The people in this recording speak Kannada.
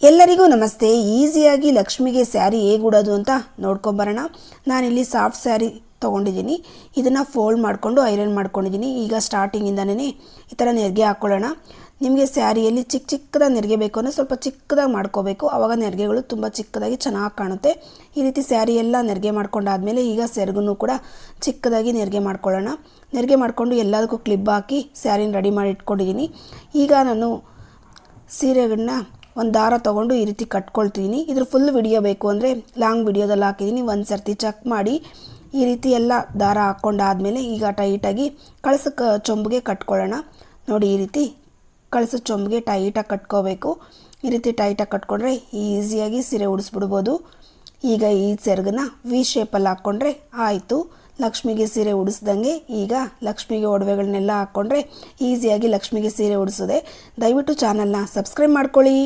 ಎಲ್ಲರಿಗೂ ನಮಸ್ತೆ. ಈಸಿಯಾಗಿ ಲಕ್ಷ್ಮಿಗೆ ಸ್ಯಾರಿ ಹೇಗೆ ಉಡೋದು ಅಂತ ನೋಡ್ಕೊಂಬರೋಣ. ನಾನಿಲ್ಲಿ ಸಾಫ್ಟ್ ಸ್ಯಾರಿ ತೊಗೊಂಡಿದ್ದೀನಿ. ಇದನ್ನು ಫೋಲ್ಡ್ ಮಾಡಿಕೊಂಡು ಐರನ್ ಮಾಡ್ಕೊಂಡಿದ್ದೀನಿ. ಈಗ ಸ್ಟಾರ್ಟಿಂಗಿಂದನೇ ಈ ಥರ ನೆರಿಗೆ ಹಾಕ್ಕೊಳ್ಳೋಣ. ನಿಮಗೆ ಸ್ಯಾರಿಯಲ್ಲಿ ಚಿಕ್ಕದಾಗಿ ನೆರಿಗೆ ಬೇಕು ಅಂದರೆ ಸ್ವಲ್ಪ ಚಿಕ್ಕದಾಗಿ ಮಾಡ್ಕೋಬೇಕು. ಆವಾಗ ನೆರಿಗೆಗಳು ತುಂಬ ಚಿಕ್ಕದಾಗಿ ಚೆನ್ನಾಗಿ ಕಾಣುತ್ತೆ. ಈ ರೀತಿ ಸ್ಯಾರಿ ಎಲ್ಲ ನೆರಿಗೆ ಮಾಡ್ಕೊಂಡಾದಮೇಲೆ ಈಗ ಸೆರಗನ್ನು ಕೂಡ ಚಿಕ್ಕದಾಗಿ ನೆರಿಗೆ ಮಾಡ್ಕೊಳ್ಳೋಣ. ನೆರಿಗೆ ಮಾಡಿಕೊಂಡು ಎಲ್ಲದಕ್ಕೂ ಕ್ಲಿಪ್ ಹಾಕಿ ಸ್ಯಾರಿನ ರೆಡಿ ಮಾಡಿ ಇಟ್ಕೊಂಡಿದ್ದೀನಿ. ಈಗ ನಾನು ಸೀರೆಗಳನ್ನ ಒಂದು ದಾರ ತೊಗೊಂಡು ಈ ರೀತಿ ಕಟ್ಕೊಳ್ತೀನಿ. ಇದ್ರ ಫುಲ್ ವಿಡಿಯೋ ಬೇಕು ಅಂದರೆ ಲಾಂಗ್ ವಿಡಿಯೋದಲ್ಲಿ ಹಾಕಿದ್ದೀನಿ. ಒಂದು ಸರ್ತಿ ಚೆಕ್ ಮಾಡಿ. ಈ ರೀತಿ ಎಲ್ಲ ದಾರ ಹಾಕ್ಕೊಂಡಾದಮೇಲೆ ಈಗ ಟೈಟಾಗಿ ಕಳಸಕ್ಕೆ ಚೊಂಬಿಗೆ ಕಟ್ಕೊಳ್ಳೋಣ. ನೋಡಿ, ಈ ರೀತಿ ಕಳಸ ಚೊಂಬಿಗೆ ಟೈಟಾಗಿ ಕಟ್ಕೋಬೇಕು. ಈ ರೀತಿ ಟೈಟಾಗಿ ಕಟ್ಕೊಂಡ್ರೆ ಈಸಿಯಾಗಿ ಸೀರೆ ಉಡಿಸ್ಬಿಡ್ಬೋದು. ಈಗ ಈ ಸೆರಗನ್ನ ವಿ ಶೇಪಲ್ಲಿ ಹಾಕ್ಕೊಂಡ್ರೆ ಆಯಿತು. ಲಕ್ಷ್ಮಿಗೆ ಸೀರೆ ಉಡಿಸ್ದಂಗೆ ಈಗ ಲಕ್ಷ್ಮಿಗೆ ಒಡವೆಗಳನ್ನೆಲ್ಲ ಹಾಕ್ಕೊಂಡ್ರೆ ಈಸಿಯಾಗಿ ಲಕ್ಷ್ಮಿಗೆ ಸೀರೆ ಉಡಿಸೋದೆ. ದಯವಿಟ್ಟು ಚಾನಲ್ನ ಸಬ್ಸ್ಕ್ರೈಬ್ ಮಾಡ್ಕೊಳ್ಳಿ.